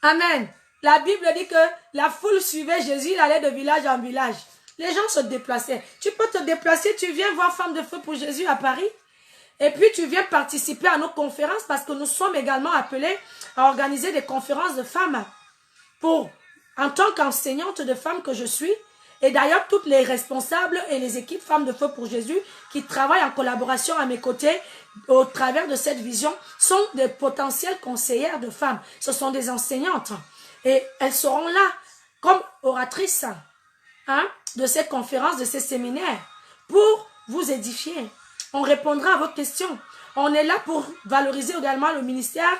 Amen. La Bible dit que la foule suivait Jésus, il allait de village en village. Les gens se déplaçaient. Tu peux te déplacer, tu viens voir Femme de Feu pour Jésus à Paris. Et puis tu viens participer à nos conférences parce que nous sommes également appelés à organiser des conférences de femmes. En tant qu'enseignante de femmes que je suis, et d'ailleurs toutes les responsables et les équipes Femmes de Feu pour Jésus qui travaillent en collaboration à mes côtés au travers de cette vision sont des potentielles conseillères de femmes. Ce sont des enseignantes. Et elles seront là comme oratrices de ces conférences, de ces séminaires pour vous édifier. On répondra à vos questions. On est là pour valoriser également le ministère,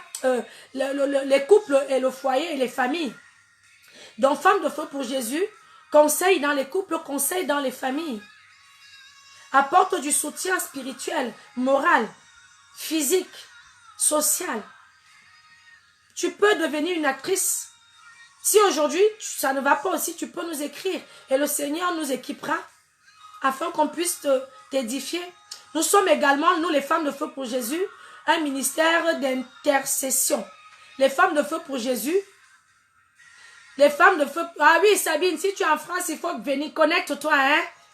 les couples et le foyer et les familles. Donc, Femmes de Feu pour Jésus, conseil dans les couples, conseil dans les familles. Apporte du soutien spirituel, moral, physique, social. Tu peux devenir une actrice. Si aujourd'hui, ça ne va pas aussi, tu peux nous écrire. Et le Seigneur nous équipera afin qu'on puisse t'édifier. Nous sommes également, nous les Femmes de Feu pour Jésus, un ministère d'intercession. Les Femmes de Feu pour Jésus, les Femmes de Feu... Ah oui, Sabine, si tu es en France, il faut venir, connecte-toi,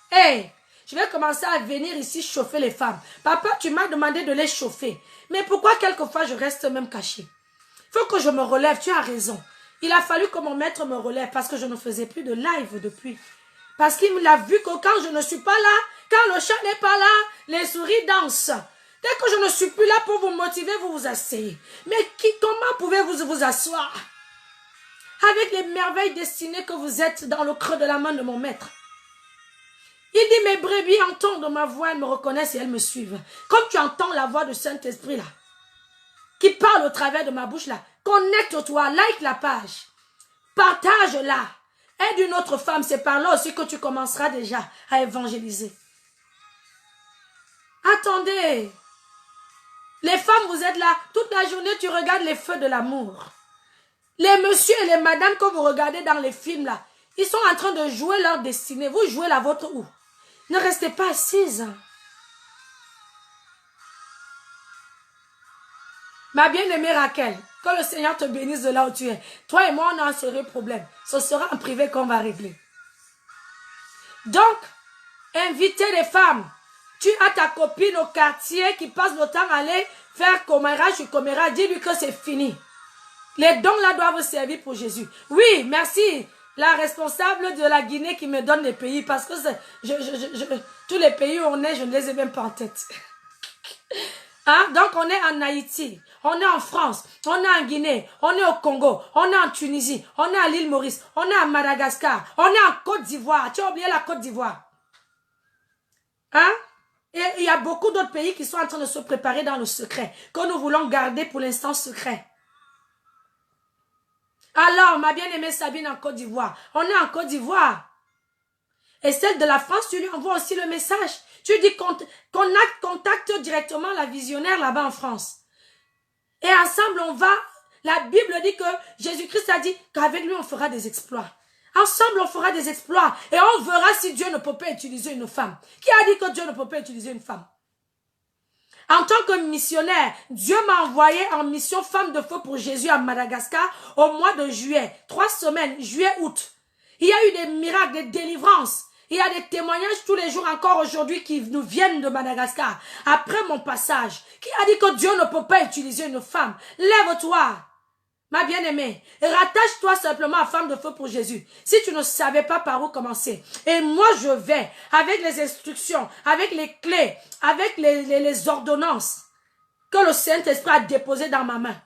Hey, je vais commencer à venir ici chauffer les femmes. Papa, tu m'as demandé de les chauffer. Mais pourquoi quelquefois je reste même cachée? Il faut que je me relève, tu as raison. Il a fallu que mon maître me relève parce que je ne faisais plus de live depuis. Parce qu'il a vu que quand je ne suis pas là, quand le chat n'est pas là, les souris dansent. Dès que je ne suis plus là pour vous motiver, vous vous asseyez. Mais comment pouvez-vous vous asseoir? Avec les merveilles destinées que vous êtes dans le creux de la main de mon maître. Il dit, mes brebis entendent ma voix, elles me reconnaissent et elles me suivent. Comme tu entends la voix du Saint-Esprit là, qui parle au travers de ma bouche là, connecte-toi, like la page, partage-la. Aide une autre femme, c'est par là aussi que tu commenceras déjà à évangéliser. Attendez, les femmes, vous êtes là, toute la journée tu regardes les feux de l'amour. Les messieurs et les madames que vous regardez dans les films là, ils sont en train de jouer leur destinée. Vous jouez la vôtre où? Ne restez pas assises. Ma bien-aimée Raquel, que le Seigneur te bénisse de là où tu es. Toi et moi, on a un sérieux problème. Ce sera en privé qu'on va régler. Donc, invitez les femmes. Tu as ta copine au quartier qui passe le temps à aller faire commérage sur commérage. Dis-lui que c'est fini. Les dons là doivent servir pour Jésus. Oui, merci. La responsable de la Guinée qui me donne les pays parce que tous les pays où on est, je ne les ai même pas en tête. Donc on est en Haïti, on est en France, on est en Guinée, on est au Congo, on est en Tunisie, on est à l'île Maurice, on est à Madagascar, on est en Côte d'Ivoire. Tu as oublié la Côte d'Ivoire. Et il y a beaucoup d'autres pays qui sont en train de se préparer dans le secret, que nous voulons garder pour l'instant secret. Alors, ma bien-aimée Sabine en Côte d'Ivoire, on est en Côte d'Ivoire. Et celle de la France, tu lui envoies aussi le message. Tu dis contacte directement la visionnaire là-bas en France. Et ensemble, on va... La Bible dit que Jésus-Christ a dit qu'avec lui, on fera des exploits. Ensemble, on fera des exploits. Et on verra si Dieu ne peut pas utiliser une femme. Qui a dit que Dieu ne peut pas utiliser une femme? En tant que missionnaire, Dieu m'a envoyé en mission femme de feu pour Jésus à Madagascar au mois de juillet. 3 semaines, juillet-août. Il y a eu des miracles, des délivrances. Il y a des témoignages tous les jours encore aujourd'hui qui nous viennent de Madagascar. Après mon passage, qui a dit que Dieu ne peut pas utiliser une femme? Lève-toi, ma bien-aimée. Rattache-toi simplement à femme de feu pour Jésus. Si tu ne savais pas par où commencer. Et moi, je vais avec les instructions, avec les clés, avec les ordonnances que le Saint-Esprit a déposées dans ma main.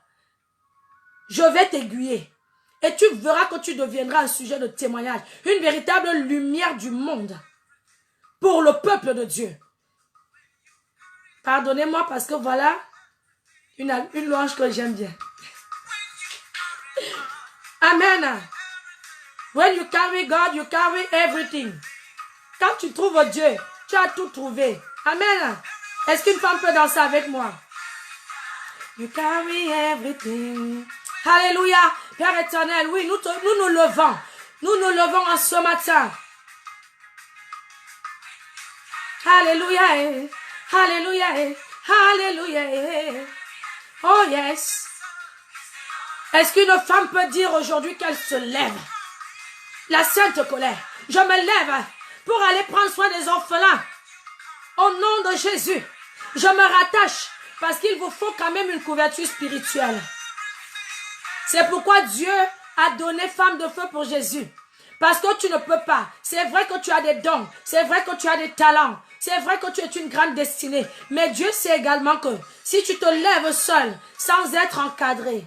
Je vais t'aiguiller. Et tu verras que tu deviendras un sujet de témoignage. Une véritable lumière du monde. Pour le peuple de Dieu. Pardonnez-moi parce que voilà une louange que j'aime bien. Amen. When you carry God, you carry everything. Quand tu trouves Dieu, tu as tout trouvé. Amen. Est-ce qu'une femme peut danser avec moi? You carry everything. Alléluia. Père éternel, oui, nous nous levons. Nous nous levons en ce matin. Alléluia. Alléluia. Alléluia. Oh yes. Est-ce qu'une femme peut dire aujourd'hui qu'elle se lève? La sainte colère. Je me lève pour aller prendre soin des orphelins. Au nom de Jésus. Je me rattache parce qu'il vous faut quand même une couverture spirituelle. C'est pourquoi Dieu a donné femme de feu pour Jésus. Parce que tu ne peux pas. C'est vrai que tu as des dons. C'est vrai que tu as des talents. C'est vrai que tu es une grande destinée. Mais Dieu sait également que si tu te lèves seul, sans être encadré,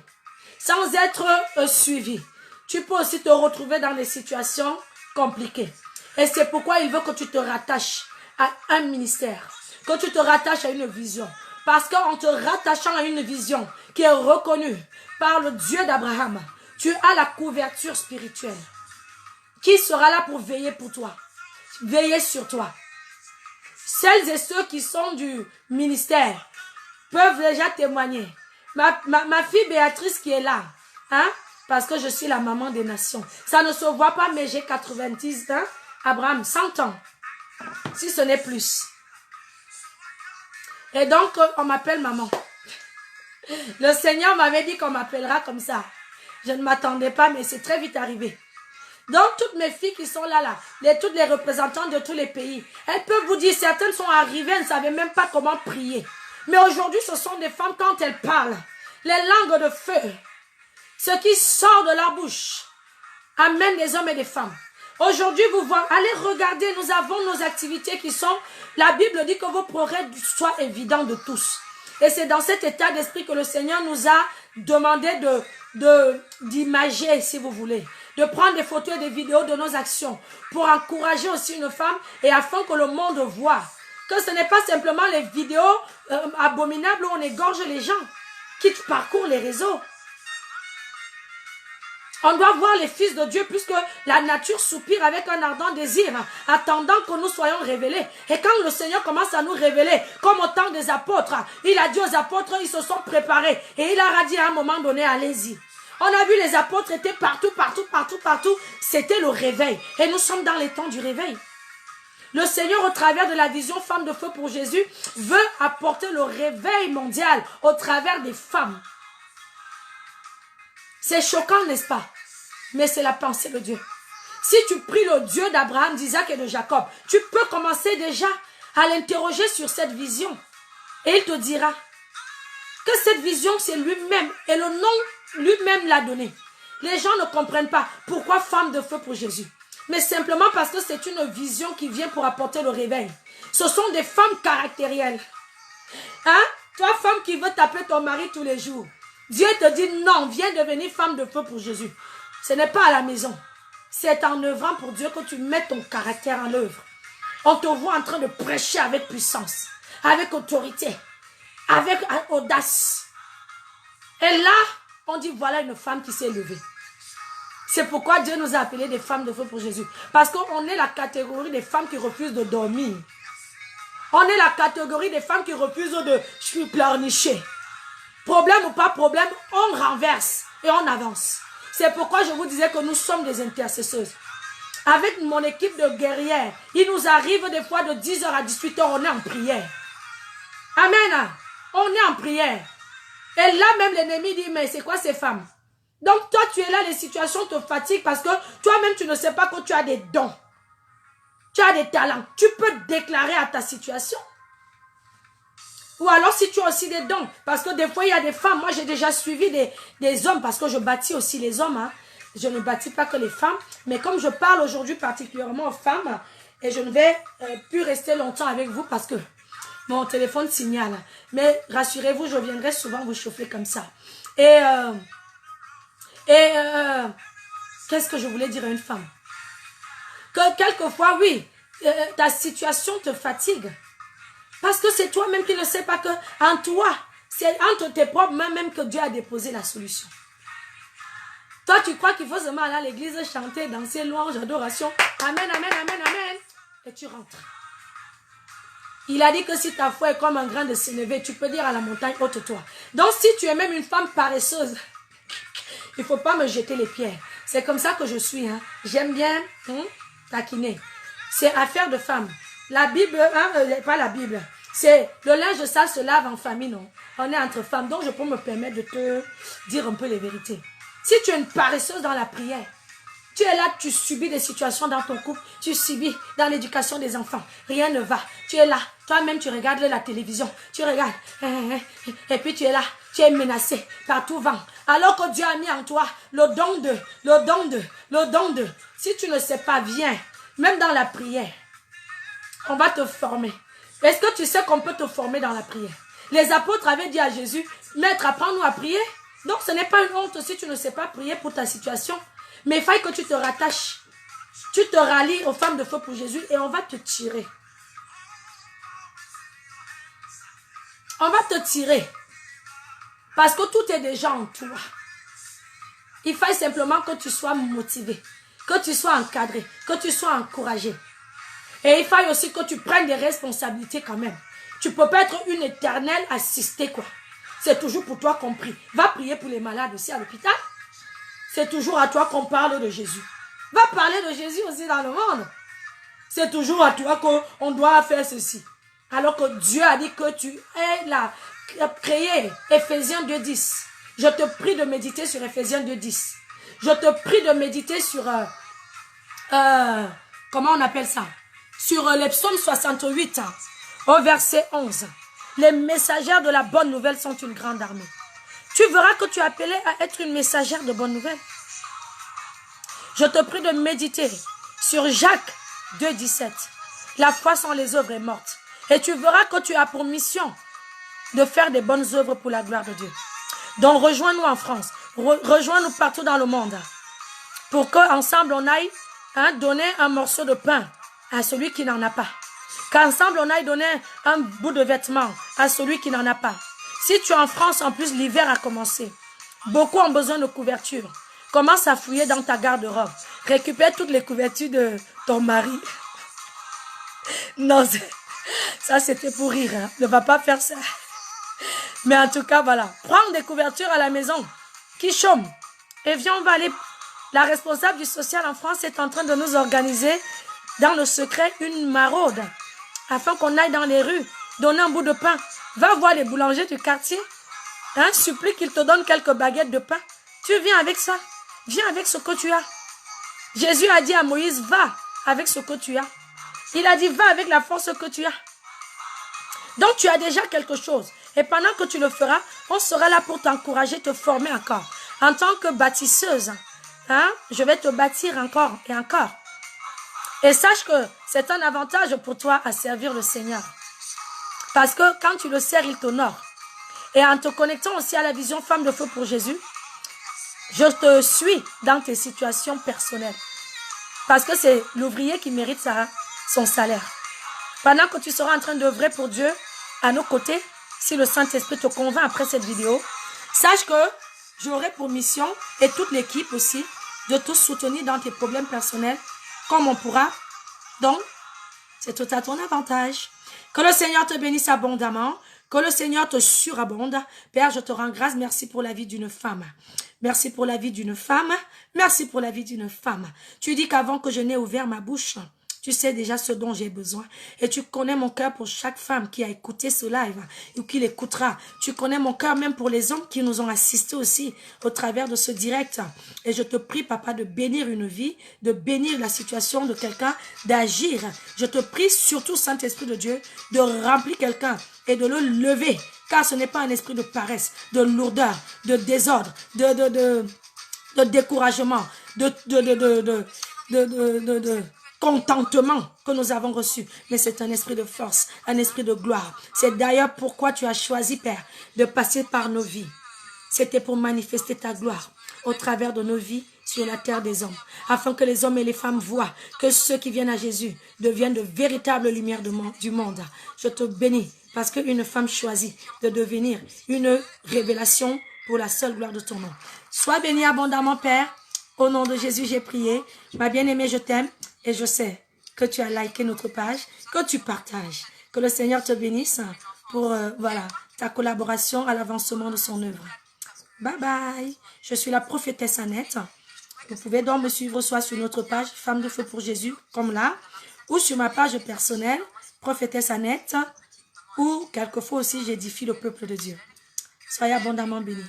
sans être suivi, tu peux aussi te retrouver dans des situations compliquées. Et c'est pourquoi il veut que tu te rattaches à un ministère. Que tu te rattaches à une vision. Parce qu'en te rattachant à une vision qui est reconnue par le Dieu d'Abraham, tu as la couverture spirituelle. Qui sera là pour veiller pour toi? Veiller sur toi. Celles et ceux qui sont du ministère peuvent déjà témoigner. Ma fille Béatrice qui est là, hein, parce que je suis la maman des nations. Ça ne se voit pas, mais j'ai 90 ans. Abraham, 100 ans. Si ce n'est plus. Et donc, on m'appelle maman. Le Seigneur m'avait dit qu'on m'appellera comme ça. Je ne m'attendais pas, mais c'est très vite arrivé. Donc, toutes mes filles qui sont là, toutes les représentantes de tous les pays, elles peuvent vous dire, certaines sont arrivées, elles ne savaient même pas comment prier. Mais aujourd'hui, ce sont des femmes, quand elles parlent, les langues de feu, ce qui sort de leur bouche, amène des hommes et des femmes. Aujourd'hui, vous voyez, allez regarder, nous avons nos activités qui sont, la Bible dit que vos progrès soient évidents de tous. Et c'est dans cet état d'esprit que le Seigneur nous a demandé d'imager, si vous voulez, de prendre des photos et des vidéos de nos actions pour encourager aussi une femme et afin que le monde voit que ce n'est pas simplement les vidéos abominables où on égorge les gens qui parcourent les réseaux. On doit voir les fils de Dieu puisque la nature soupire avec un ardent désir, attendant que nous soyons révélés. Et quand le Seigneur commence à nous révéler, comme au temps des apôtres, il a dit aux apôtres, ils se sont préparés. Et il leur a dit à un moment donné, allez-y. On a vu les apôtres étaient partout. C'était le réveil. Et nous sommes dans les temps du réveil. Le Seigneur, au travers de la vision Femme de Feu pour Jésus, veut apporter le réveil mondial au travers des femmes. C'est choquant, n'est-ce pas? Mais c'est la pensée de Dieu. Si tu pries le Dieu d'Abraham, d'Isaac et de Jacob, tu peux commencer déjà à l'interroger sur cette vision. Et il te dira que cette vision, c'est lui-même. Et le nom, lui-même l'a donné. Les gens ne comprennent pas pourquoi Femme de Feu pour Jésus. Mais simplement parce que c'est une vision qui vient pour apporter le réveil. Ce sont des femmes caractérielles. Hein? Toi, femme qui veut taper ton mari tous les jours. Dieu te dit non, viens devenir femme de feu pour Jésus. Ce n'est pas à la maison. C'est en œuvrant pour Dieu que tu mets ton caractère en œuvre. On te voit en train de prêcher avec puissance, avec autorité, avec audace. Et là, on dit voilà une femme qui s'est levée. C'est pourquoi Dieu nous a appelés des femmes de feu pour Jésus. Parce qu'on est la catégorie des femmes qui refusent de dormir. On est la catégorie des femmes qui refusent de pleurnicher. Problème ou pas problème, on renverse et on avance. C'est pourquoi je vous disais que nous sommes des intercesseuses. Avec mon équipe de guerrières, il nous arrive des fois de 10h à 18h, on est en prière. Amen. On est en prière. Et là même l'ennemi dit, mais c'est quoi ces femmes? Donc toi tu es là, les situations te fatiguent parce que toi-même tu ne sais pas que tu as des dons. Tu as des talents. Tu peux déclarer à ta situation. Ou alors si tu as aussi des dons. Parce que des fois il y a des femmes. Moi j'ai déjà suivi des hommes parce que je bâtis aussi les hommes. Hein. Je ne bâtis pas que les femmes. Mais comme je parle aujourd'hui particulièrement aux femmes, et je ne vais plus rester longtemps avec vous parce que mon téléphone signale. Mais rassurez-vous, je viendrai souvent vous chauffer comme ça. Qu'est-ce que je voulais dire à une femme? Que quelquefois, oui, ta situation te fatigue. Parce que c'est toi-même qui ne sais pas que en toi, c'est entre tes propres mains même que Dieu a déposé la solution. Toi, tu crois qu'il faut seulement aller à l'église, chanter, danser, louange, adoration. Amen, amen, amen, amen. Et tu rentres. Il a dit que si ta foi est comme un grain de sénévé, tu peux dire à la montagne, ôte-toi. Donc, si tu es même une femme paresseuse, il ne faut pas me jeter les pierres. C'est comme ça que je suis. Hein. J'aime bien taquiner. C'est affaire de femme. La Bible, pas la Bible, c'est le linge sale se lave en famille, non? On est entre femmes, donc je peux me permettre de te dire un peu les vérités. Si tu es une paresseuse dans la prière, tu es là, tu subis des situations dans ton couple, tu subis dans l'éducation des enfants, rien ne va. Tu es là, toi-même tu regardes la télévision, tu regardes, et puis tu es là, tu es menacé par tout vent. Alors que Dieu a mis en toi le don de. Si tu ne sais pas, viens, même dans la prière, on va te former. Est-ce que tu sais qu'on peut te former dans la prière? Les apôtres avaient dit à Jésus, Maître, apprends-nous à prier. Donc ce n'est pas une honte si tu ne sais pas prier pour ta situation. Mais il faut que tu te rattaches. Tu te rallies aux femmes de feu pour Jésus et on va te tirer. On va te tirer. Parce que tout est déjà en toi. Il faut simplement que tu sois motivé, que tu sois encadré, que tu sois encouragé. Et il faut aussi que tu prennes des responsabilités quand même. Tu ne peux pas être une éternelle assistée, quoi. C'est toujours pour toi qu'on prie. Va prier pour les malades aussi à l'hôpital. C'est toujours à toi qu'on parle de Jésus. Va parler de Jésus aussi dans le monde. C'est toujours à toi qu'on doit faire ceci. Alors que Dieu a dit que tu es là, créé. Ephésiens 2:10. Je te prie de méditer sur Ephésiens 2:10. Je te prie de méditer sur... comment on appelle ça? Sur les psaumes 68, au verset 11. Les messagères de la bonne nouvelle sont une grande armée. Tu verras que tu es appelé à être une messagère de bonne nouvelle. Je te prie de méditer sur Jacques 2:17. La foi sans les œuvres est morte. Et tu verras que tu as pour mission de faire des bonnes œuvres pour la gloire de Dieu. Donc rejoins-nous en France. Rejoins-nous partout dans le monde. Pour qu'ensemble on aille donner un morceau de pain à celui qui n'en a pas. Qu'ensemble on aille donner un bout de vêtement à celui qui n'en a pas. Si tu es en France, en plus, l'hiver a commencé. Beaucoup ont besoin de couverture. Commence à fouiller dans ta garde-robe. Récupère toutes les couvertures de ton mari. Non, ça c'était pour rire. Hein. Ne va pas faire ça. Mais en tout cas, voilà. Prends des couvertures à la maison qui chôment. Et viens, on va aller. La responsable du social en France est en train de nous organiser dans le secret une maraude. Afin qu'on aille dans les rues, donner un bout de pain. Va voir les boulangers du quartier. Supplie qu'ils te donnent quelques baguettes de pain. Tu viens avec ça. Viens avec ce que tu as. Jésus a dit à Moïse, va avec ce que tu as. Il a dit, va avec la force que tu as. Donc tu as déjà quelque chose. Et pendant que tu le feras, on sera là pour t'encourager, te former encore. En tant que bâtisseuse, je vais te bâtir encore et encore. Et sache que c'est un avantage pour toi à servir le Seigneur. Parce que quand tu le sers, il t'honore. Et en te connectant aussi à la vision femme de feu pour Jésus, je te suis dans tes situations personnelles. Parce que c'est l'ouvrier qui mérite son salaire. Pendant que tu seras en train d'œuvrer pour Dieu, à nos côtés, si le Saint-Esprit te convainc après cette vidéo, sache que j'aurai pour mission, et toute l'équipe aussi, de te soutenir dans tes problèmes personnels, comme on pourra. Donc, c'est tout à ton avantage. Que le Seigneur te bénisse abondamment. Que le Seigneur te surabonde. Père, je te rends grâce. Merci pour la vie d'une femme. Merci pour la vie d'une femme. Merci pour la vie d'une femme. Tu dis qu'avant que je n'ai ouvert ma bouche, Tu sais déjà ce dont j'ai besoin. Et tu connais mon cœur pour chaque femme qui a écouté ce live ou qui l'écoutera. Tu connais mon cœur même pour les hommes qui nous ont assistés aussi au travers de ce direct. Et je te prie, papa, de bénir une vie, de bénir la situation de quelqu'un, d'agir. Je te prie surtout, Saint-Esprit de Dieu, de remplir quelqu'un et de le lever. Car ce n'est pas un esprit de paresse, de lourdeur, de désordre, de découragement, de contentement que nous avons reçu. Mais c'est un esprit de force, un esprit de gloire. C'est d'ailleurs pourquoi tu as choisi, Père, de passer par nos vies. C'était pour manifester ta gloire au travers de nos vies sur la terre des hommes, afin que les hommes et les femmes voient que ceux qui viennent à Jésus deviennent de véritables lumières du monde. Je te bénis parce qu'une femme choisit de devenir une révélation pour la seule gloire de ton nom. Sois béni abondamment, Père. Au nom de Jésus, j'ai prié. Ma bien-aimée, je t'aime et je sais que tu as liké notre page, que tu partages. Que le Seigneur te bénisse pour ta collaboration à l'avancement de son œuvre. Bye bye. Je suis la prophétesse Annette. Vous pouvez donc me suivre soit sur notre page Femme de Feu pour Jésus, comme là, ou sur ma page personnelle, prophétesse Annette, ou quelquefois aussi j'édifie le peuple de Dieu. Soyez abondamment bénis.